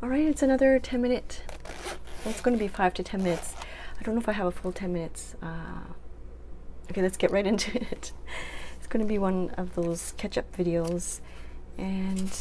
All right, it's another 10-minute. Well, it's going to be 5 to 10 minutes. I don't know if I have a full 10 minutes. Okay, let's get right into it. It's going to be one of those catch-up videos, and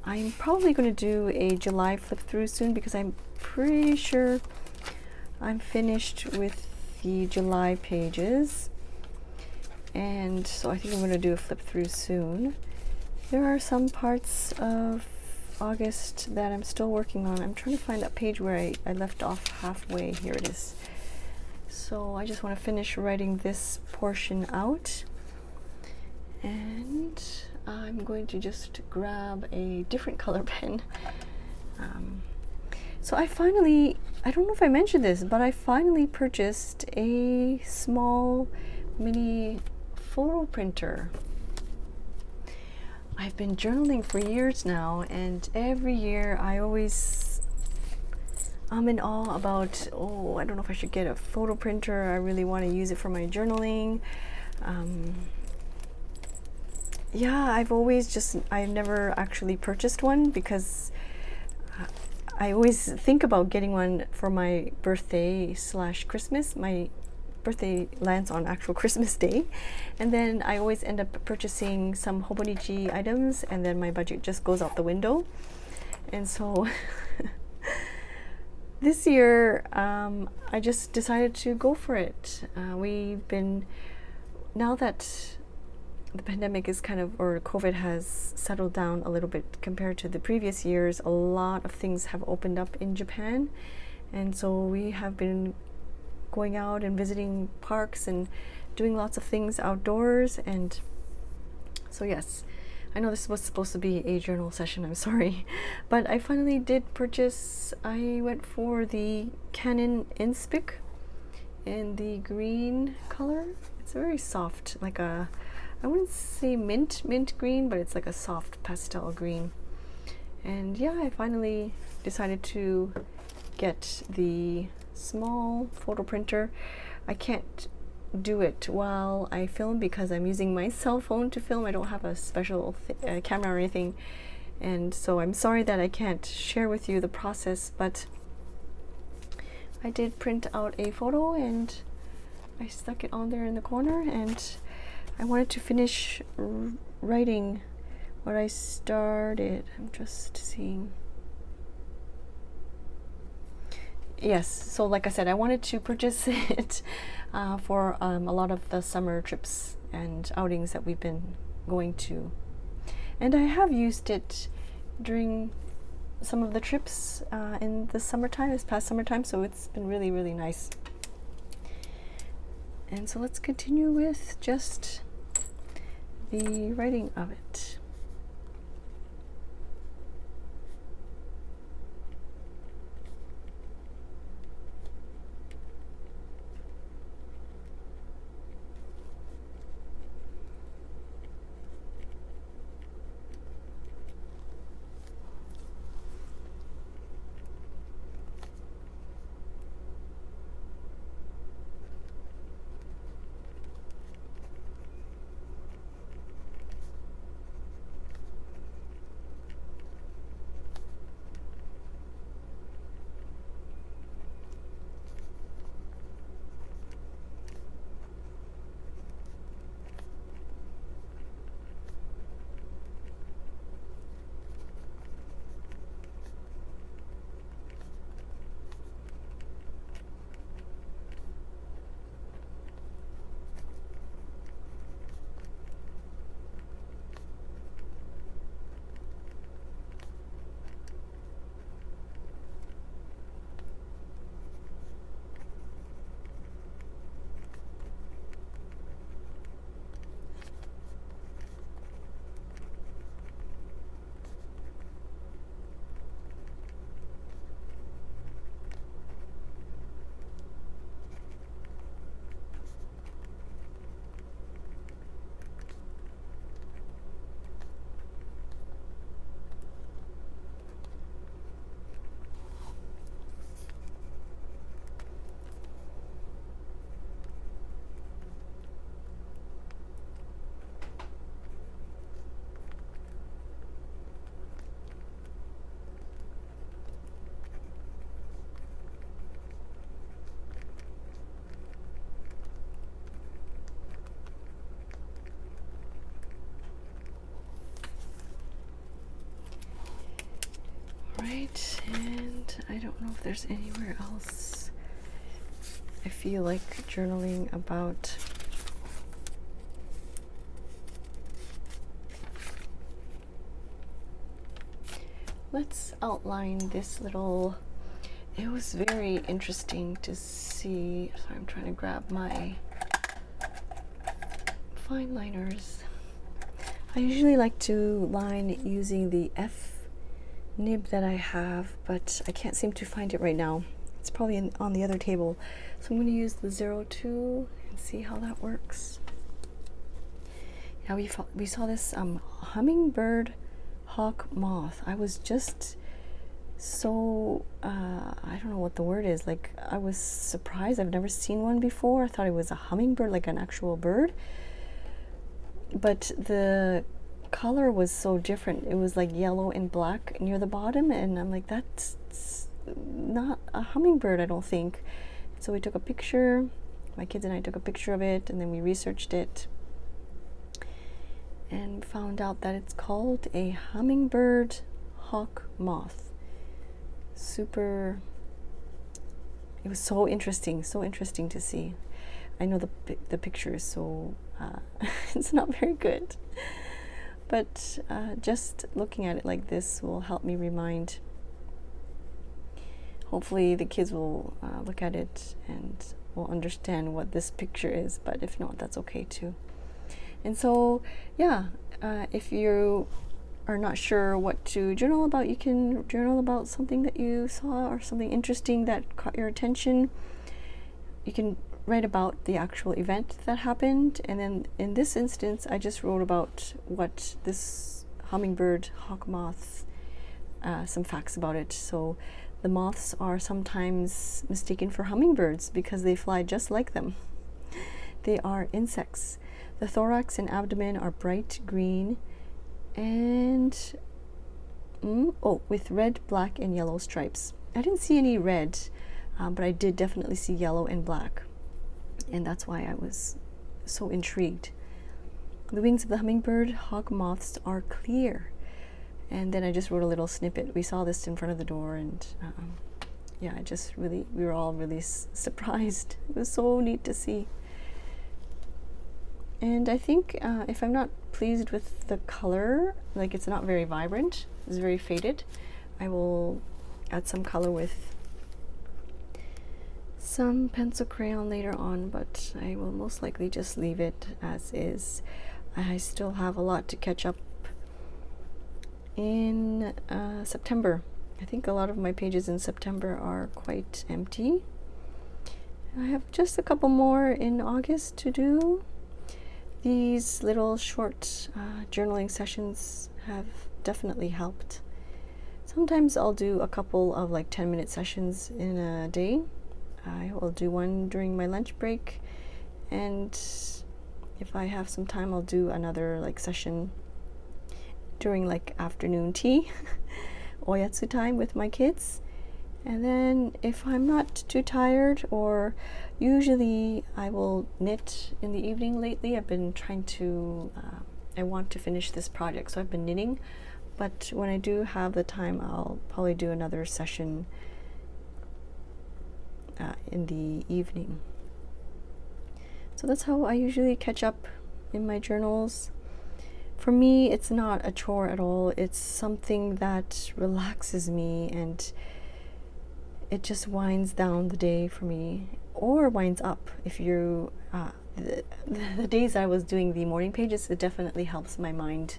I'm probably going to do a July flip through soon because I'm pretty sure I'm finished with the July pages, and so I think I'm going to do a flip through soon. There are some parts of August that I'm still working on. I'm trying to find that page where I left off halfway. Here it is. So I just want to finish writing this portion out, and I'm going to just grab a different color pen. So I don't know if I mentioned this, but I finally purchased a small mini photo printer. I've been journaling for years now, and every year I'm in awe about, oh, I don't know if I should get a photo printer. I really want to use it for my journaling. Yeah, I've never actually purchased one because I always think about getting one for my birthday / Christmas. My birthday lands on actual Christmas Day, and then I always end up purchasing some hobonichi items, and then my budget just goes out the window. And so this year I just decided to go for it. Now that the pandemic is or COVID has settled down a little bit compared to the previous years, a lot of things have opened up in Japan, and so we have been going out and visiting parks and doing lots of things outdoors. And so yes, I know this was supposed to be a journal session, I'm sorry, but I finally did purchase. I went for the Canon Inspic in the green color. It's very soft, I wouldn't say mint green, but it's like a soft pastel green. And yeah, I finally decided to get the small photo printer. I can't do it while I film because I'm using my cell phone to film. I don't have a special camera or anything, and so I'm sorry that I can't share with you the process, but I did print out a photo and I stuck it on there in the corner, and I wanted to finish writing what I started. I'm just seeing. Yes, so like I said, I wanted to purchase it for a lot of the summer trips and outings that we've been going to. And I have used it during some of the trips in the summertime, this past summertime, so it's been really, really nice. And so let's continue with just the writing of it. Right, and I don't know if there's anywhere else I feel like journaling about. Let's outline this little. It was very interesting to see. So I'm trying to grab my fine liners. I usually like to line using the F nib that I have, but I can't seem to find it right now. It's probably on the other table. So I'm going to use the 02 and see how that works. Yeah, we saw this hummingbird hawk moth. I was just so, I don't know what the word is. Like, I was surprised. I've never seen one before. I thought it was a hummingbird, like an actual bird. But the color was so different. It was like yellow and black near the bottom, and I'm like, that's not a hummingbird, I don't think. So we took a picture. My kids and I took a picture of it, and then we researched it and found out that it's called a hummingbird hawk moth. Super, it was so interesting to see. I know the picture is so it's not very good, but just looking at it like this will help me remind. Hopefully the kids will look at it and will understand what this picture is, but if not, that's okay too. And so, yeah, if you are not sure what to journal about, you can journal about something that you saw or something interesting that caught your attention. You can write about the actual event that happened, and then in this instance I just wrote about what this hummingbird hawk moth, some facts about it. So the moths are sometimes mistaken for hummingbirds because they fly just like them. They are insects. The thorax and abdomen are bright green and with red, black, and yellow stripes. I didn't see any red, but I did definitely see yellow and black, and that's why I was so intrigued. The wings of the hummingbird hawk moths are clear. And then I just wrote a little snippet. We saw this in front of the door, and yeah, we were all really surprised. It was so neat to see. And I think if I'm not pleased with the color, like it's not very vibrant, it's very faded, I will add some color with some pencil crayon later on, but I will most likely just leave it as is. I still have a lot to catch up in September. I think a lot of my pages in September are quite empty. I have just a couple more in August to do. These little short journaling sessions have definitely helped. Sometimes I'll do a couple of like 10-minute sessions in a day. I will do one during my lunch break, and if I have some time I'll do another like session during like afternoon tea, oyatsu time with my kids. And then if I'm not too tired, or usually I will knit in the evening lately. I've been trying to, I want to finish this project, so I've been knitting. But when I do have the time, I'll probably do another session in the evening. So that's how I usually catch up in my journals. For me, it's not a chore at all. It's something that relaxes me, and it just winds down the day for me, or winds up. If you, the days I was doing the morning pages, it definitely helps my mind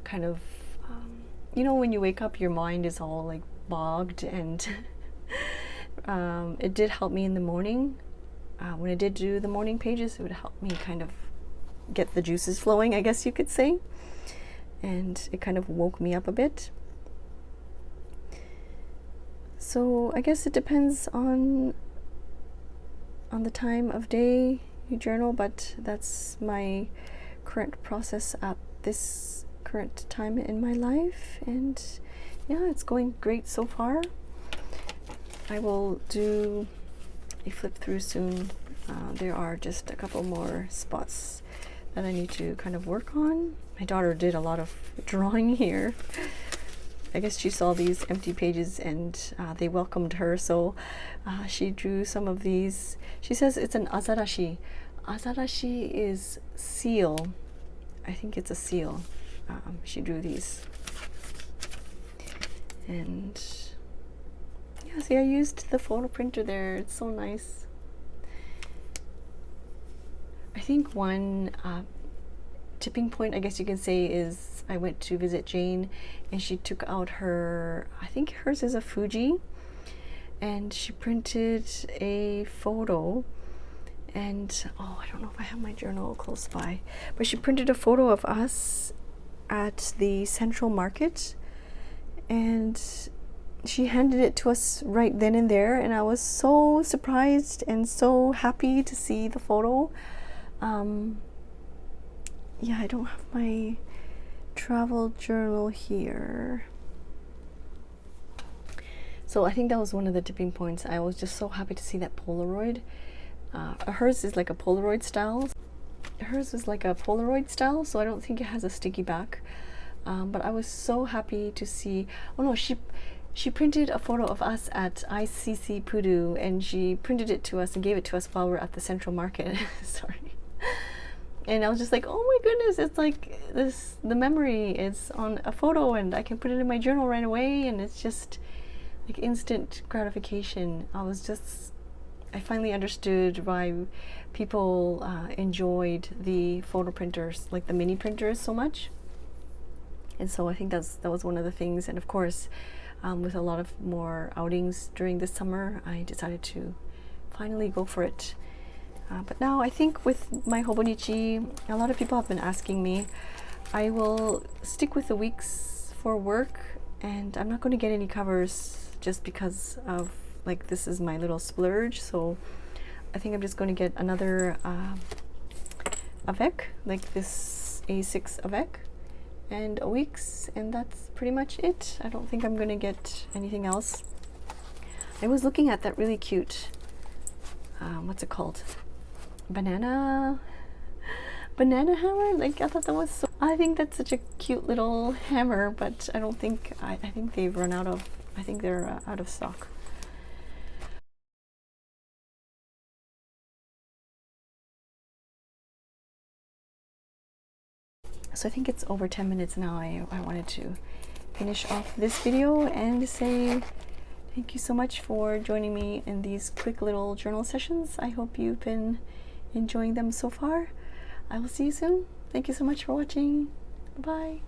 kind of, you know, when you wake up, your mind is all like bogged, and it did help me in the morning. When I did do the morning pages, it would help me kind of get the juices flowing, I guess you could say. And it kind of woke me up a bit. So I guess it depends on the time of day you journal, but that's my current process at this current time in my life, and yeah, it's going great so far. I will do a flip through soon. There are just a couple more spots that I need to kind of work on. My daughter did a lot of drawing here, I guess she saw these empty pages and they welcomed her, so she drew some of these. She says it's an azarashi. Azarashi is seal. I think it's a seal. She drew these. And yeah, see, I used the photo printer there. It's so nice. I think one tipping point, I guess you can say, is I went to visit Jane and she took out her, I think hers is a Fuji, and she printed a photo. And oh, I don't know if I have my journal close by, but she printed a photo of us at the Central Market, and she handed it to us right then and there, and I was so surprised and so happy to see the photo. Yeah, I don't have my travel journal here. So I think that was one of the tipping points. I was just so happy to see that Polaroid. Hers is like a Polaroid style. Hers is like a Polaroid style, so I don't think it has a sticky back. But I was so happy to see. Oh no, she printed a photo of us at ICC Pudu, and she printed it to us and gave it to us while we're at the Central Market. Sorry. And I was just like, oh my goodness, it's like this, the memory is on a photo and I can put it in my journal right away, and it's just like instant gratification. I finally understood why people enjoyed the photo printers, like the mini printers, so much. And so I think that was one of the things. And of course, with a lot of more outings during the summer, I decided to finally go for it. But now I think with my Hobonichi, a lot of people have been asking me. I will stick with the weeks for work, and I'm not going to get any covers just because of, like, this is my little splurge. So I think I'm just going to get another avec, like this A6 avec, and a weeks, and that's pretty much it. I don't think I'm going to get anything else. I was looking at that really cute, what's it called? Banana hammer. Like, I thought that was so, I think that's such a cute little hammer, but I don't think, I think they've run out of, I think they're out of stock. So I think it's over 10 minutes now. I wanted to finish off this video and say thank you so much for joining me in these quick little journal sessions. I hope you've been enjoying them so far. I will see you soon. Thank you so much for watching. Bye.